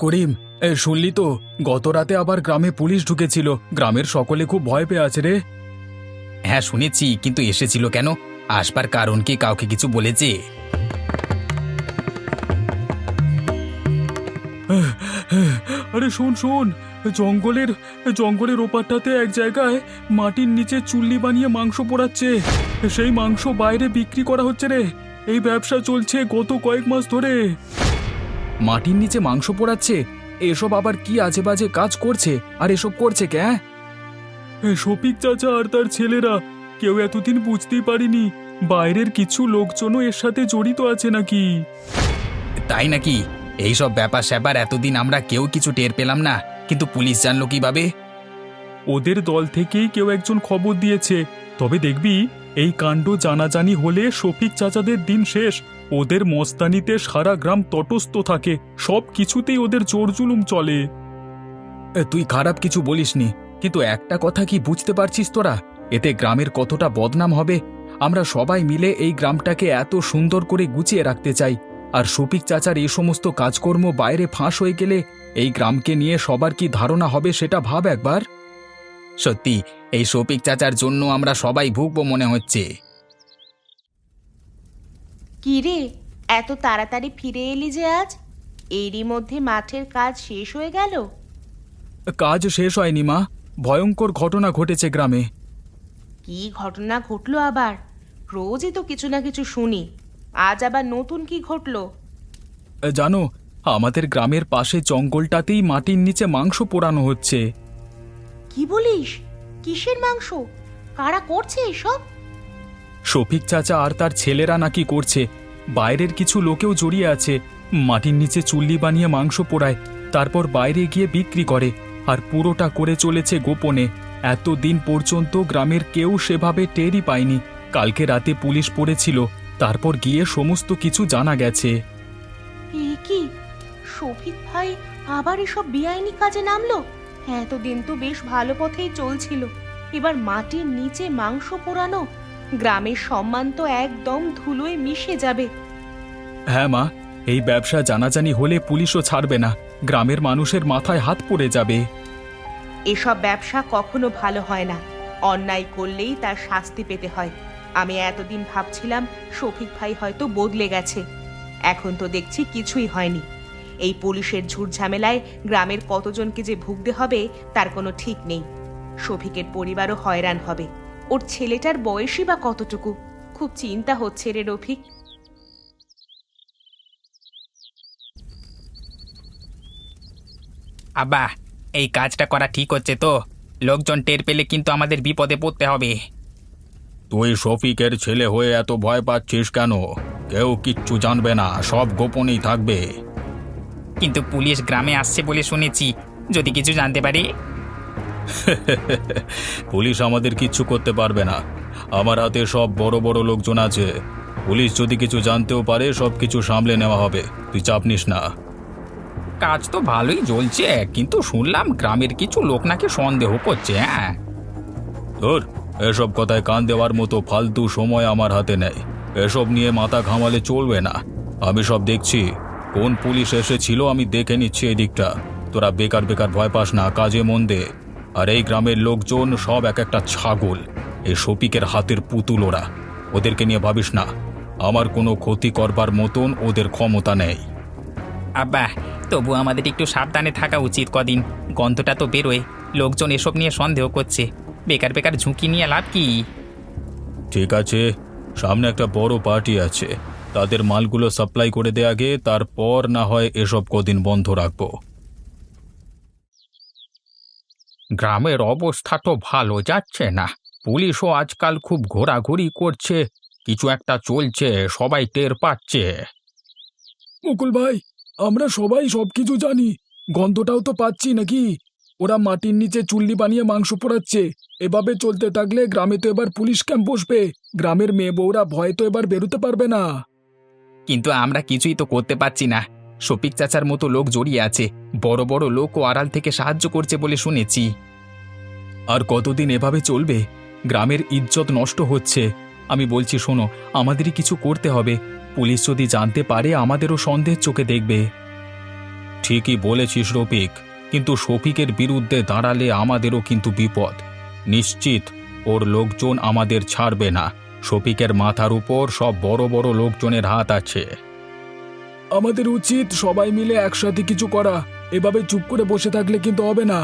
করিম, শুনলি তো গত রাতে আবার গ্রামে পুলিশ ঢুকেছিল। গ্রামের সকলে খুব ভয় পেয়ে আছে রে। হ্যাঁ শুনেছি, কিন্তু এসেছিল কেন? আসবার কারণ কি কাউকে কিছু বলেছে? আরে শোন শোন, জঙ্গলের জঙ্গলের ওপারটাতে এক জায়গায় মাটির নিচে চুল্লি বানিয়ে মাংস পোড়াচ্ছে। সেই মাংস বাইরে বিক্রি করা হচ্ছে রে। এই ব্যবসা চলছে গত কয়েক মাস ধরে। মাটির নিচে মাংস পোড়াচ্ছে? এসব আবার কি আজে বাজে কাজ করছে? আর এসব করছে কে? শফিক চাচা আর তার ছেলেরা। কেউ এতদিন বুঝতেই পারিনি বাইরের কিছু লোকজনও এর সাথে জড়িত আছে নাকি। তাই নাকি? এইসব ব্যাপার স্যাপার এতদিন আমরা কেউ কিছু টের পেলাম না, কিন্তু পুলিশ জানলো কিভাবে? ওদের দল থেকেই কেউ একজন খবর দিয়েছে। তবে দেখবি, এই কাণ্ড জানাজানি হলে শফিক চাচাদের দিন শেষ। ওদের মস্তানিতে সারা গ্রাম তটস্থ থাকে, সব কিছুতেই ওদের জোর জুলুম চলে। তুই খারাপ কিছু বলিসনি, কিন্তু একটা কথা কি বুঝতে পারছিস তোরা? এতে গ্রামের কতটা বদনাম হবে। আমরা সবাই মিলে এই গ্রামটাকে এত সুন্দর করে গুছিয়ে রাখতে চাই, আর শফিক চাচার এই সমস্ত কাজকর্ম বাইরে ফাঁস হয়ে গেলে এই গ্রামকে নিয়ে সবার কি ধারণা হবে সেটা ভাব একবার। সত্যি, এই শফিক চাচার জন্য আমরা সবাই ভুগবো মনে হচ্ছে। কি রে, এত তাড়াতাড়ি ফিরে এলি যে আজ? এরই মধ্যে মাঠের কাজ শেষ হয়ে গেল? কাজ শেষ হয়নি মা, ভয়ঙ্কর ঘটনা ঘটেছে গ্রামে। কি ঘটনা ঘটলো আবার? রোজই তো কিছু না কিছু শুনি, আজ আবার নতুন কি ঘটলো? জানো, আমাদের গ্রামের পাশে জঙ্গলটাতেই মাটির নিচে মাংস পোড়ানো হচ্ছে। কি বলিস? কিসের মাংস? কারা করছে এসব? শফিক চাচা আর তার ছেলেরা নাকি করছে। বাইরের কিছু লোকেও জড়িয়ে আছে। মাটির নিচে চুল্লি বানিয়ে মাংস পোড়ায়, তারপর বাইরে গিয়ে বিক্রি করে। আর পুরোটা করে চলেছে গোপনে। এতদিন পর্যন্ত গ্রামের কেউ সেভাবে টেরই পায়নি। কালকে রাতে পুলিশ পড়েছিল, তারপর গিয়ে সমস্ত কিছু জানা গেছে। এ কি, শফিক ভাই আবার এসব বেআইনি কাজে নামলো? এতদিন তো বেশ ভালো পথেই চলছিল, এবার মাটির নিচে মাংস পোড়ানো? গ্রামের সম্মান তো একদম ধুলোয় মিশে যাবে। হ্যাঁ মা, এই ব্যবসা জানাজানি হলে পুলিশও ছাড়বে না। গ্রামের মানুষের মাথায় হাত পড়ে যাবে। এসব ব্যবসা কখনো ভালো হয় না, অন্যায় করলেই তার শাস্তি পেতে হয়। আমি এতদিন ভাবছিলাম শফিক ভাই হয়তো বদলে গেছে, এখন তো দেখছি কিছুই হয়নি। এই পুলিশের ঝুট ঝামেলায় গ্রামের কতজনকে যে ভুগতে হবে তার কোনো ঠিক নেই। শফিকের পরিবারও হয়রান হবে। ওর ছেলেটার বয়সই বা কতটুকু? খুব চিন্তা হচ্ছে রে রফিক। আব্বা, এই কাজটা করা ঠিক হচ্ছে তো? লোকজন টের পেলে কিন্তু আমাদের বিপদে পড়তে হবে। তুই শফিকের ছেলে হয়ে এত ভয় পাচ্ছিস কেন? কেউ কিচ্ছু জানবে না, সব গোপনেই থাকবে। কিন্তু পুলিশ গ্রামে আসছে বলে শুনেছি, যদি কিছু জানতে পারি? পুলিশ আমাদের কিচ্ছু করতে পারবে না। আমার হাতে সব বড় বড় লোকজন আছে। পুলিশ যদি কিছু জানতেও পারে, সব কিছু সামলে নেওয়া হবে। তুই চাপ নিস না। কাজ তো ভালোই চলছে, কিন্তু শুনলাম গ্রামের কিছু লোক নাকি সন্দেহ করছে। হ্যাঁ, তোর এসব কথায় কান দেওয়ার মতো ফালতু সময় আমার হাতে নেই। এসব নিয়ে মাথা ঘামালে চলবে না। আমি সব দেখছি। কোন পুলিশ এসেছিল আমি দেখে নিচ্ছি এদিকটা। তোরা বেকার বেকার ভয় পাস না, কাজে মন দে। আর এই গ্রামের লোকজন সব এক একটা ছাগল, এই শফিকের হাতের পুতুল ওরা। ওদেরকে নিয়ে ভাবিস না। আমার কোনো ক্ষতি করবার মতন ওদের ক্ষমতা নেই। আব্বা, তবু আমাদের একটু সাবধানে থাকা উচিত। কদিন গন্ধটা তো বেরোয়, লোকজন এসব নিয়ে সন্দেহ করছে। বেকার বেকার ঝুঁকি নিয়ে লাভ কি? ঠিক আছে, সামনে একটা বড় পার্টি আছে, তাদের মালগুলো সাপ্লাই করে দে আগে, তারপর না হয় এসব কদিন বন্ধ রাখবো। গ্রামের অবস্থা তো ভালো যাচ্ছে না। পুলিশও আজকাল খুব ঘোরাঘুরি করছে, কিছু একটা চলছে, সবাই টের পাচ্ছে। মুকুল ভাই, আমরা সবাই সবকিছু জানি, গন্ধটাও তো পাচ্ছি নাকি? ওরা মাটির নিচে চুল্লি বানিয়ে মাংস পোড়াচ্ছে। এভাবে চলতে থাকলে গ্রামে তো এবার পুলিশ ক্যাম্প বসবে। গ্রামের মেয়ে বউরা ভয় তো এবার বেরোতে পারবে না। কিন্তু আমরা কিছুই তো করতে পারছি না। শফিক চাচার মতো লোক জড়িয়ে আছে, বড় বড় লোকও আড়াল থেকে সাহায্য করছে বলে শুনেছি। আর কতদিন এভাবে চলবে? গ্রামের ইজ্জত নষ্ট হচ্ছে। আমি বলছি শোনো, আমাদেরই কিছু করতে হবে। পুলিশ যদি জানতে পারে আমাদেরও সন্দেহের চোখে দেখবে। ঠিকই বলেছিস রফিক, কিন্তু শফিকের বিরুদ্ধে দাঁড়ালে আমাদেরও কিন্তু বিপদ। নিশ্চিত ওর লোকজন আমাদের ছাড়বে না। শফিকের মাথার উপর সব বড় বড় লোকজনের হাত আছে। আমাদের উচিত সবাই মিলে একসাথে কিছু করা। এভাবে চুপ করে বসে থাকলে কিন্তু হবে না।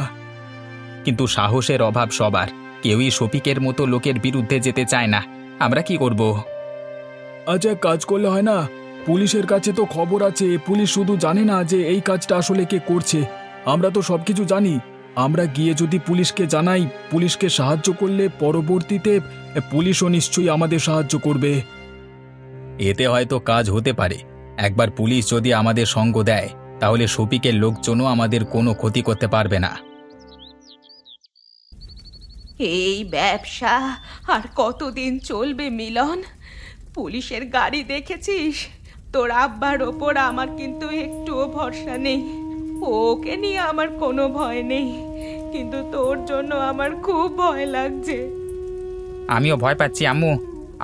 কিন্তু সাহসের অভাব সবার, কেউই শফিকের মতো লোকের বিরুদ্ধে যেতে চায় না। আমরা কি করব? আজ এক কাজ করলে হয় না? পুলিশের কাছে তো খবর আছে, পুলিশ শুধু জানে না যে এই কাজটা আসলে কে করছে। আমরা তো সবকিছু জানি। আমরা গিয়ে যদি পুলিশকে জানাই, পুলিশকে সাহায্য করলে পরবর্তীতে পুলিশও নিশ্চয়ই আমাদের সাহায্য করবে। এতে হয়তো কাজ হতে পারে। একবার পুলিশ যদি আমাদের সঙ্গ দেয়, তাহলে শফিকের লোকজনও আমাদের কোনো ক্ষতি করতে পারবে না। এই ব্যবসা আর কতদিন চলবে মিলন? পুলিশের গাড়ি দেখেছিস? তোর আব্বার ওপর আমার কিন্তু একটুও ভরসা নেই। ওকে নিয়ে আমার কোনো ভয় নেই, কিন্তু তোর জন্য আমার খুব ভয় লাগছে। আমিও ভয় পাচ্ছি আম্মু।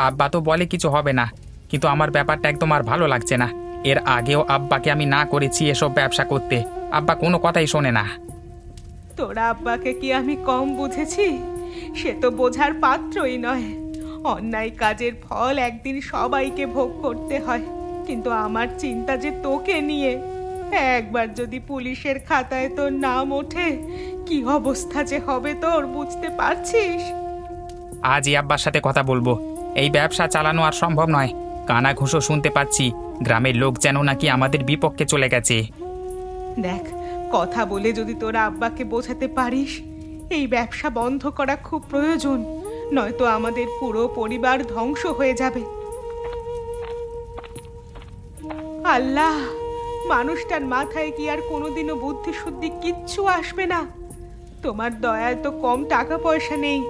আব্বা তো বলে কিছু হবে না, কিন্তু আমার ব্যাপারটা একদম আর ভালো লাগছে না। এর আগেও আব্বাকে আমি না করেছি এসব ব্যবসা করতে, আব্বা কোনো কথাই শোনে না। তোর আব্বাকে কি আমি কম বুঝেছি? সে তো বোঝার পাত্রই নয়। অন্যায় কাজের ফল একদিন সবাইকে ভোগ করতে হয়, কিন্তু আমার চিন্তা যে তোকে নিয়ে। একবার যদি পুলিশের খাতায় তোর নাম ওঠে, কি অবস্থা যে হবে তোর বুঝতে পারছিস? আজই আব্বার সাথে কথা বলবো। এই ব্যবসা চালানো আর সম্ভব নয়। কানা ঘুষো শুনতে পাচ্ছি, গ্রামের লোক যেন নাকি আমাদের বিপক্ষে চলে গেছে। দেখ, কথা বলে যদি তোর আব্বাকে বোঝাতে পারিস এই ব্যবসা বন্ধ করা খুব প্রয়োজন, নয়তো আমাদের পুরো পরিবার ধ্বংস হয়ে যাবে। আল্লাহ, মানুষটার মাথায় কি আর কোনোদিনও বুদ্ধি শুদ্ধি কিচ্ছু আসবে না? তোমার দয়ায় তো কম টাকা পয়সা নেই,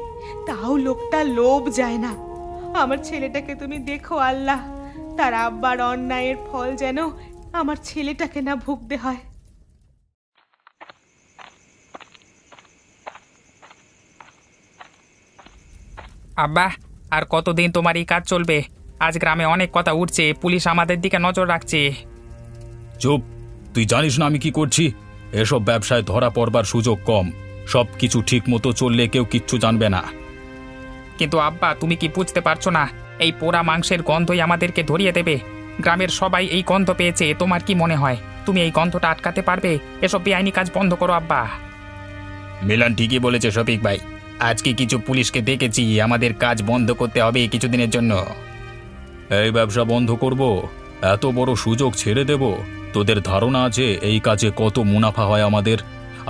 তাও লোকটা লোভ যায় না। আমার ছেলেটাকে তুমি দেখো আল্লাহ, তার আব্বার অন্যায়ের ফল যেন আমার ছেলেটাকে না ভুগতে হয়। আব্বা, আর কতদিন তোমার এই কাজ চলবে? আজ গ্রামে অনেক কথা উঠছে, পুলিশ আমাদের দিকে নজর রাখছে। চুপ! তুই জানিস না আমি কি করছি? এসব ব্যবসায় ধরা পড়বার সুযোগ কম। সব কিছু ঠিক মতো চললে কেউ কিচ্ছু জানবে না। কিন্তু আব্বা, তুমি কি বুঝতে পারছো না? এই পোড়া মাংসের গন্ধই আমাদেরকে ধরিয়ে দেবে। গ্রামের সবাই এই গন্ধ পেয়েছে। তোমার কি মনে হয় তুমি এই গন্ধটা আটকাতে পারবে? এসব বেআইনি কাজ বন্ধ করো আব্বা। মিলন ঠিকই বলেছে শফিক ভাই। আজকে কিছু পুলিশকে দেখেছি, আমাদের কাজ বন্ধ করতে হবে কিছুদিনের জন্য। এই ব্যবসা বন্ধ করব? এত বড় সুযোগ ছেড়ে দেব? তোদের ধারণা আছে এই কাজে কত মুনাফা হয় আমাদের?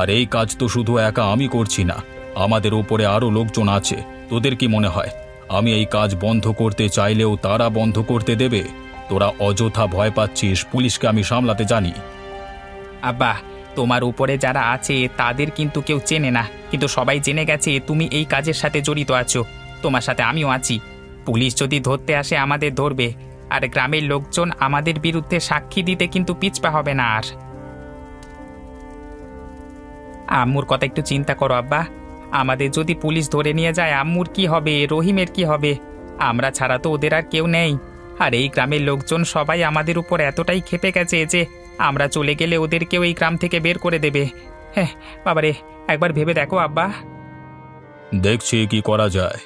আর এই কাজ তো শুধু একা আমি করছি না, আমাদের উপরে আরও লোকজন আছে। তোদের কি মনে হয় আমি এই কাজ বন্ধ করতে চাইলেও তারা বন্ধ করতে দেবে? তোরা অযথা ভয় পাচ্ছিস, পুলিশকে আমি সামলাতে জানি। আব্বা, তোমার উপরে যারা আছে তাদের কিন্তু কেউ চেনে না, কিন্তু সবাই জেনে গেছে তুমি এই কাজের সাথে জড়িত আছো। তোমার সাথে আমিও আছি। পুলিশ যদি ধরতে আসে আমাদের ধরবে, আর গ্রামের লোকজন আমাদের বিরুদ্ধে সাক্ষী দিতে কিন্তু পিছপা হবে না আর। আম্মুর কথা একটু চিন্তা করো আব্বা। আমাদের যদি পুলিশ ধরে নিয়ে যায়, আম্মুর কি হবে? রহিমের কি হবে? আমরা ছাড়া তো ওদের আর কেউ নেই। আর এই গ্রামের লোকজন সবাই আমাদের উপর এতটাই ক্ষেপে গেছে যে আমরা চলে গেলে ওদেরকেও এই গ্রাম থেকে বের করে দেবে। হ্যাঁ বাবারে, একবার ভেবে দেখো আব্বা। দেখছি কি করা যায়।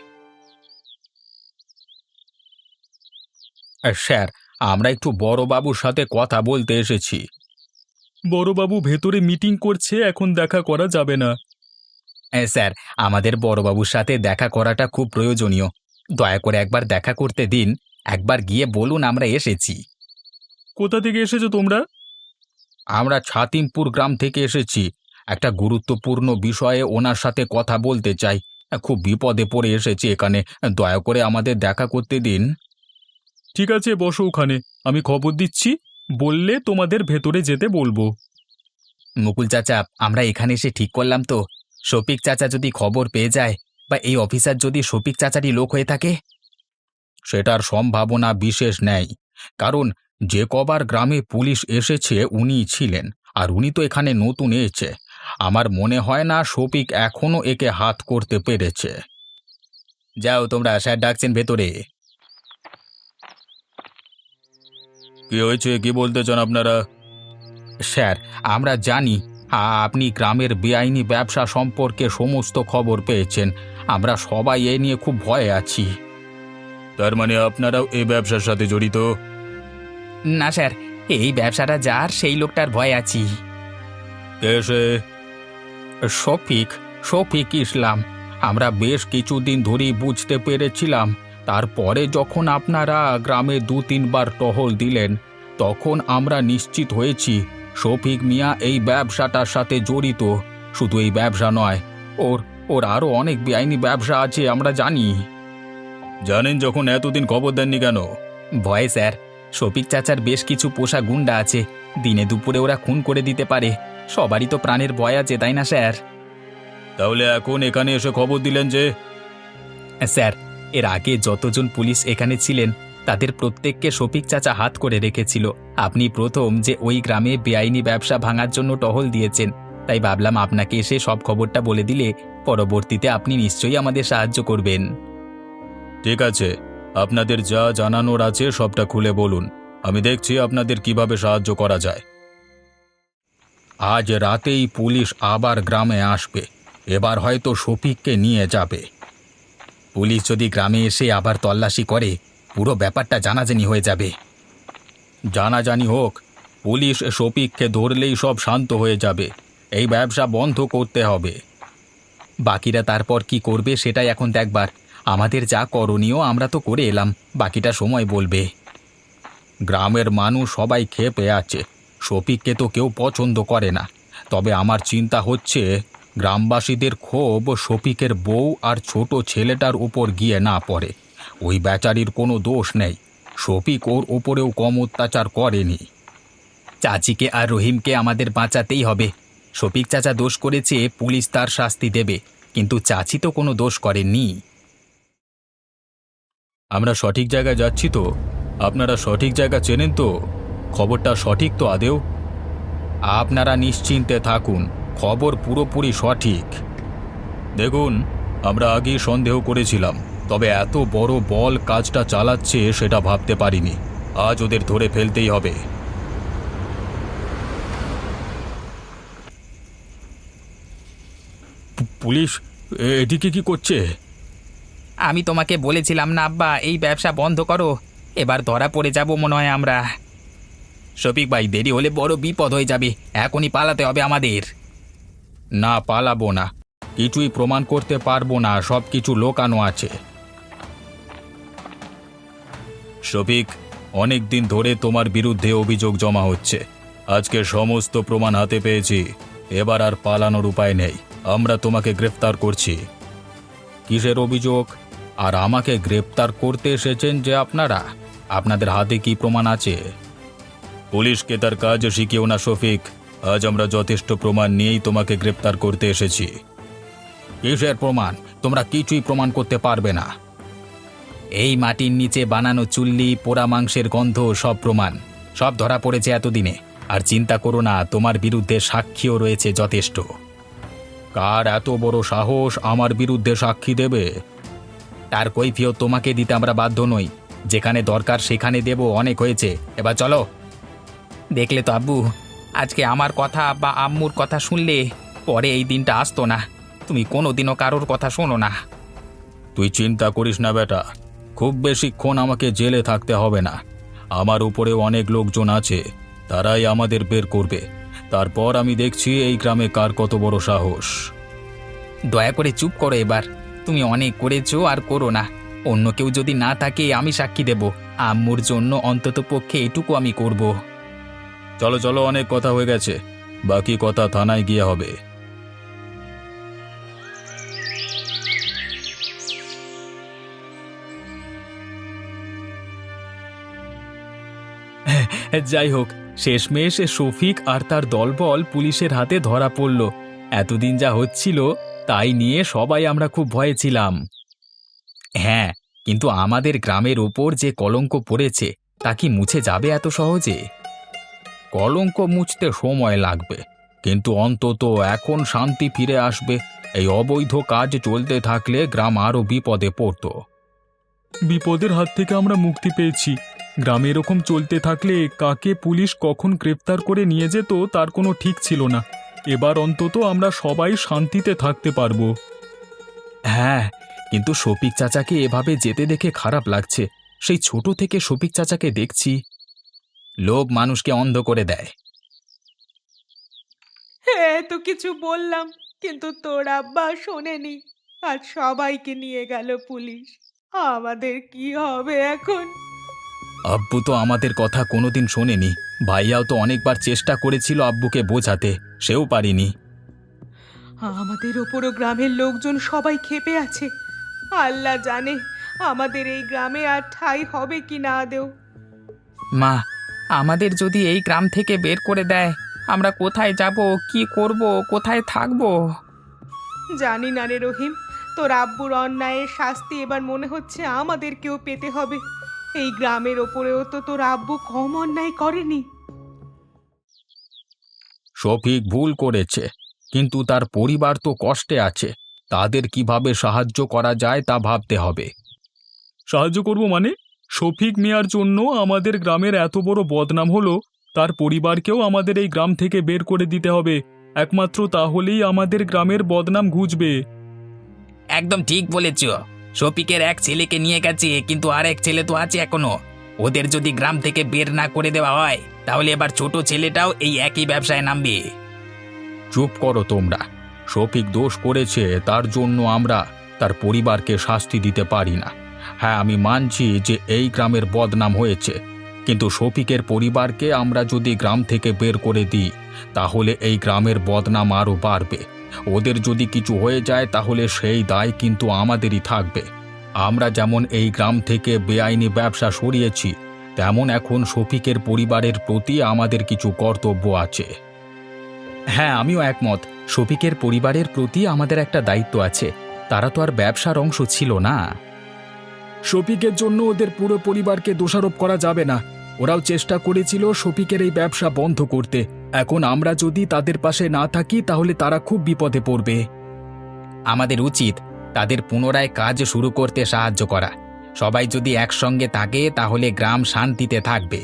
স্যার, আমরা একটু বড়বাবুর সাথে কথা বলতে এসেছি। বড়বাবু ভেতরে মিটিং করছে, এখন দেখা করা যাবে না। স্যার, আমাদের বড়বাবুর সাথে দেখা করাটা খুব প্রয়োজনীয়। দয়া করে একবার দেখা করতে দিন। একবার গিয়ে বলুন আমরা এসেছি। কোথা থেকে এসেছো তোমরা? আমরা ছাতিমপুর গ্রাম থেকে এসেছি। একটা গুরুত্বপূর্ণ বিষয়ে ওনার সাথে কথা বলতে চাই। খুব বিপদে পড়ে এসেছি এখানে, দয়া করে আমাদের দেখা করতে দিন। ঠিক আছে, বসো ওখানে, আমি খবর দিচ্ছি। বললে তোমাদের ভেতরে যেতে বলবো। মুকুল চাচা, আমরা এখানে এসে ঠিক করলাম তো শফিক চাচা যদি খবর পেয়ে যায় বা এই অফিসার যদি শফিক চাচারই লোক হয়ে থাকে? সেটার সম্ভাবনা বিশেষ নেই, কারণ যে কবার গ্রামে পুলিশ এসেছে উনিই ছিলেন, আর উনি তো এখানে নতুন এসেছে। আমার মনে হয় না শফিক এখনো একে হাত করতে পেরেছে। যাও তোমরা, স্যার ডাকছেন ভেতরে। কি হয়েছে, কি বলতে চান আপনারা? স্যার, আমরা জানি আপনি গ্রামের বেআইনি ব্যবসা সম্পর্কে সমস্ত খবর পেয়েছেন। আমরা সবাই এ নিয়ে খুব ভয়ে আছি। তার মানে আপনারাও এই ব্যবসার সাথে জড়িত? না স্যার, এই ব্যবসাটা যার সেই লোকটার ভয় আছি। কে সে? শফিক, শফিক ইসলাম। আমরা বেশ কিছুদিন ধরেই বুঝতে পেরেছিলাম। তারপরে যখন আপনারা গ্রামে 2-3 বার টহল দিলেন, তখন আমরা নিশ্চিত হয়েছি শফিক মিয়া এই ব্যবসাটার সাথে জড়িত। শুধু এই ব্যবসা নয়, ওর ওর আরও অনেক বেআইনি ব্যবসা আছে আমরা জানি। জানেন যখন এতদিন খবর দেননি কেন? ভয় স্যার, শফিক চাচার বেশ কিছু পোষা গুন্ডা আছে, দিনে দুপুরে ওরা খুন করে দিতে পারে। সবারই তো প্রাণের ভয় আছে, তাই না স্যার? তাহলে এখন এখানে এসে খবর দিলেন যে? স্যার, এর আগে যতজন পুলিশ এখানে ছিলেন তাদের প্রত্যেককে শফিক চাচা হাত করে রেখেছিল। আপনি প্রথম যে ওই গ্রামে বেআইনি ব্যবসা ভাঙার জন্য টহল দিয়েছেন, তাই ভাবলাম আপনাকে এসে সব খবরটা বলে দিলে পরবর্তীতে আপনি নিশ্চয়ই আমাদের সাহায্য করবেন। ঠিক আছে, আপনাদের যা জানানোর আছে সবটা খুলে বলুন। আমি দেখছি আপনাদের কিভাবে সাহায্য করা যায়। আজ রাতেই পুলিশ আবার গ্রামে আসবে। এবার হয়তো শফিককে নিয়ে যাবে। পুলিশ যদি গ্রামে এসে আবার তল্লাশি করে, পুরো ব্যাপারটা জানাজানি হয়ে যাবে। জানাজানি হোক, পুলিশ শফিককে ধরলেই সব শান্ত হয়ে যাবে। এই ব্যবসা বন্ধ করতে হবে। বাকিরা তারপর কি করবে সেটাই এখন দেখবার। আমাদের যা করণীয় আমরা তো করে এলাম, বাকিটা সময় বলবে। গ্রামের মানুষ সবাই ক্ষেপে আছে। শফিককে তো কেউ পছন্দ করে না। তবে আমার চিন্তা হচ্ছে গ্রামবাসীদের ক্ষোভ শফিকের বউ আর ছোট ছেলেটার উপর গিয়ে না পড়ে। ওই বেচারির কোনো দোষ নেই। শফিক ওর ওপরেও কম অত্যাচার করেনি। চাচিকে আর রহিমকে আমাদের বাঁচাতেই হবে। শফিক চাচা দোষ করেছে, পুলিশ তার শাস্তি দেবে, কিন্তু চাচি তো কোনো দোষ করেননি। আমরা সঠিক জায়গায় যাচ্ছি তো? আপনারা সঠিক জায়গা চেনেন তো? খবরটা সঠিক তো আদেও? আপনারা নিশ্চিন্তে থাকুন, খবর পুরোপুরি সঠিক। দেখুন, আমরা আগেই সন্দেহ করেছিলাম, তবে এত বড় বল কাজটা চালাচ্ছে সেটা ভাবতে পারিনি। আজ ওদের ধরে ফেলতেই হবে। পুলিশ এদিকে কি করছে? আমি তোমাকে বলেছিলাম না আব্বা, এই ব্যবসা বন্ধ করো। এবার ধরা পড়ে যাব মনে হয় আমরা। শফিক ভাই, দেরি হলে বড় বিপদ হয়ে যাবে। এখনই পালাতে হবে আমাদের। না, পালাবো না। কিছুই প্রমাণ করতে পারবো না, সব কিছু লোকানো আছে। শফিক, অনেক দিন ধরে তোমার বিরুদ্ধে অভিযোগ জমা হচ্ছে। আজকে সমস্ত প্রমাণ হাতে পেয়েছি। এবার আর পালানোর উপায় নেই। আমরা তোমাকে গ্রেফতার করছি। কিসের অভিযোগ? আর আমাকে গ্রেফতার করতে এসেছেন যে আপনারা? আপনাদের হাতে কি প্রমাণ আছে? পুলিশকে তার কাজ শিখিও না শফিক। আজ আমরা যথেষ্ট প্রমাণ নিয়েই তোমাকে গ্রেফতার করতে এসেছি। কিসের প্রমাণ? তোমরা কিছুই প্রমাণ করতে পারবে না। এই মাটির নিচে বানানো চুল্লি, পোড়া মাংসের গন্ধ, সব প্রমাণ, সব ধরা পড়েছে এতদিনে। আর চিন্তা করো না, তোমার বিরুদ্ধে সাক্ষীও রয়েছে যথেষ্ট। কার এত বড় সাহস আমার বিরুদ্ধে সাক্ষী দেবে? তার কৈফিয়ত তোমাকে দিতে আমরা বাধ্য নই। যেখানে দরকার সেখানে দেব, অনেক হয়েছে। এবার চলো। দেখলে তো আব্বু, আজকে আমার কথা বা আম্মুর কথা শুনলে পরে এই দিনটা আসতো না। তুমি কোনোদিনও কারোর কথা শোনো না। তুই চিন্তা করিস না বেটা, খুব বেশিক্ষণ আমাকে জেলে থাকতে হবে না। আমার উপরেও অনেক লোকজন আছে, তারাই আমাদের বের করবে। তারপর আমি দেখছি এই গ্রামে কার কত বড় সাহস। দয়া করে চুপ করো এবার। তুমি অনেক করেছো, আর করো না। অন্য কেউ যদি না থাকে আমি সাক্ষী দেব। আম্মুর জন্য অন্তত পক্ষে এটুকু আমি করব। চলো চলো, অনেক কথা হয়ে গেছে, বাকি কথা থানায় গিয়ে হবে। যাই হোক, শেষমেশ শফিক আর তার দলবল পুলিশের হাতে ধরা পড়ল। এতদিন যা হচ্ছিল তাই নিয়ে সবাই আমরা খুব ভয়ে ছিলাম। হ্যাঁ, কিন্তু আমাদের গ্রামের ওপর যে কলঙ্ক পড়েছে তা কি মুছে যাবে এত সহজে? কলঙ্ক মুছতে সময় লাগবে, কিন্তু অন্তত এখন শান্তি ফিরে আসবে। এই অবৈধ কাজ চলতে থাকলে গ্রাম আরো বিপদে পড়তো। বিপদের হাত থেকে আমরা মুক্তি পেয়েছি। গ্রামে এরকম চলতে থাকলে কাকে পুলিশ কখন গ্রেপ্তার করে নিয়ে যেত তার কোনো ঠিক ছিল না। এবার অন্তত আমরা সবাই শান্তিতে থাকতে পারবো। হ্যাঁ, কিন্তু শফিক চাচাকে এভাবে যেতে দেখে খারাপ লাগছে। সেই ছোট থেকে শফিক চাচাকে দেখছি। লোভ মানুষকে অন্ধ করে দেয়। হ্যাঁ, তো কিছু বললাম, কিন্তু তোর আব্বা শোনেনি। আর সবাইকে নিয়ে গেল পুলিশ। আমাদের কি হবে এখন? আব্বু তো আমাদের কথা কোনোদিন শোনেনি। ভাইয়াও তো অনেকবার চেষ্টা করেছিল আব্বুকে বোঝাতে, সেও পারিনি। আমাদের ওপরও গ্রামের লোকজন সবাই ক্ষেপে আছে। আল্লাহ জানে আমাদের এই গ্রামে আর ঠাঁই হবে কি না আদেও। মা, আমাদের যদি এই গ্রাম থেকে বের করে দেয়, আমরা কোথায় যাব, কি করব, কোথায় থাকবো? জানি না রে রহিম, তোর আব্বুর অন্যায়ের শাস্তি এবার মনে হচ্ছে আমাদেরকেও পেতে হবে। এই গ্রামের ওপরেও তো তোর আব্বু কম অন্যায় করেনি। শফিক ভুল করেছে, কিন্তু তার পরিবার তো কষ্টে আছে। তাদের কিভাবে সাহায্য করা যায় তা ভাবতে হবে। সাহায্য করব মানে? শফিক মিয়ার জন্য আমাদের গ্রামের এত বড় বদনাম হলো, তার পরিবারকেও আমাদের এই গ্রাম থেকে বের করে দিতে হবে। একমাত্র তাহলেই আমাদের গ্রামের বদনাম ঘুচবে। একদম ঠিক বলেছ। শফিকের এক ছেলেকে নিয়ে গেছে, কিন্তু আর এক ছেলে তো আছে এখনো। ওদের যদি গ্রাম থেকে বের না করে দেওয়া হয়, তাহলে এবার ছোট ছেলেটাও এই একই ব্যবসায় নামবে। চুপ করো তোমরা। শফিক দোষ করেছে, তার জন্য আমরা তার পরিবারকে শাস্তি দিতে পারি না। হ্যাঁ, আমি মানছি যে এই গ্রামের বদনাম হয়েছে, কিন্তু শফিকের পরিবারকে আমরা যদি গ্রাম থেকে বের করে দিই, তাহলে এই গ্রামের বদনাম আরও বাড়বে। ওদের যদি কিছু হয়ে যায় তাহলে সেই দায় কিন্তু আমাদেরই থাকবে। আমরা যেমন এই গ্রাম থেকে বেআইনি ব্যবসা সরিয়েছি, তেমন এখন শফিকের পরিবারের প্রতি আমাদের কিছু কর্তব্য আছে। হ্যাঁ, আমিও একমত। শফিকের পরিবারের প্রতি আমাদের একটা দায়িত্ব আছে। তারা তো আর ব্যবসার অংশ ছিল না। শফিকের জন্য ওদের পুরো পরিবারকে দোষারোপ করা যাবে না। ওরাও চেষ্টা করেছিল শফিকের এই ব্যবসা বন্ধ করতে। এখন আমরা যদি তাদের পাশে না থাকি তাহলে তারা খুব বিপদে পড়বে। আমাদের উচিত তাদের পুনরায় কাজ শুরু করতে সাহায্য করা। সবাই যদি একসঙ্গে থাকে তাহলে গ্রাম শান্তিতে থাকবে।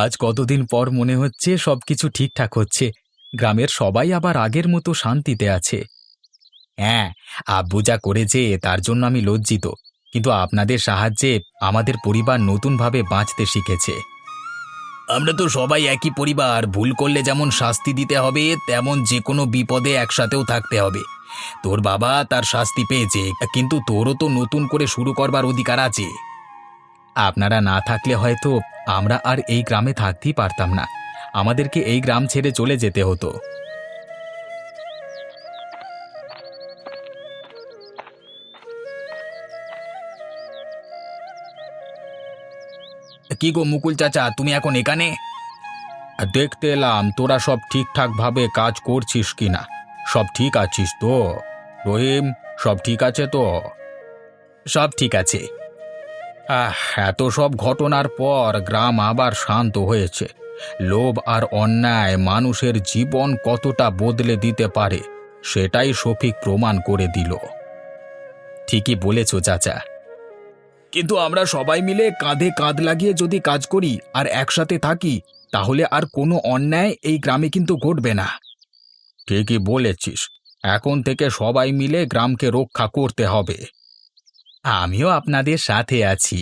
আজ কতদিন পর মনে হচ্ছে সবকিছু ঠিকঠাক হচ্ছে। গ্রামের সবাই আবার আগের মতো শান্তিতে আছে। হ্যাঁ, আব্বু যা করেছে তার জন্য আমি লজ্জিত, কিন্তু আপনাদের সাহায্যে আমাদের পরিবার নতুনভাবে বাঁচতে শিখেছে। আমরা তো সবাই একই পরিবার। ভুল করলে যেমন শাস্তি দিতে হবে, তেমন যে কোনো বিপদে একসাথেও থাকতে হবে। তোর বাবা তার শাস্তি পেয়েছে, কিন্তু তোরও তো নতুন করে শুরু করবার অধিকার আছে। আপনারা না থাকলে হয়তো আমরা আর এই গ্রামে থাকতেই পারতাম না। আমাদেরকে এই গ্রাম ছেড়ে চলে যেতে হতো। কি গো মুকুল চাচা, তুমি এখন এখানে? দেখতে এলাম তোরা সব ঠিকঠাকভাবে কাজ করছিস কিনা। সব ঠিক আছিস তো? রহিম, সব ঠিক আছে তো? সব ঠিক আছে। এত সব ঘটনার পর গ্রাম আবার শান্ত হয়েছে। লোভ আর অন্যায় মানুষের জীবন কতটা বদলে দিতে পারে, সেটাই শফিক প্রমাণ করে দিল। ঠিকই বলেছ চাচা। কিন্তু আমরা সবাই মিলে কাঁধে কাঁধ লাগিয়ে যদি কাজ করি আর একসাথে থাকি, তাহলে আর কোনো অন্যায় এই গ্রামে কিন্তু ঘটবে না। ঠিকই বলেছিস। এখন থেকে সবাই মিলে গ্রামকে রক্ষা করতে হবে। আমিও আপনাদের সাথে আছি।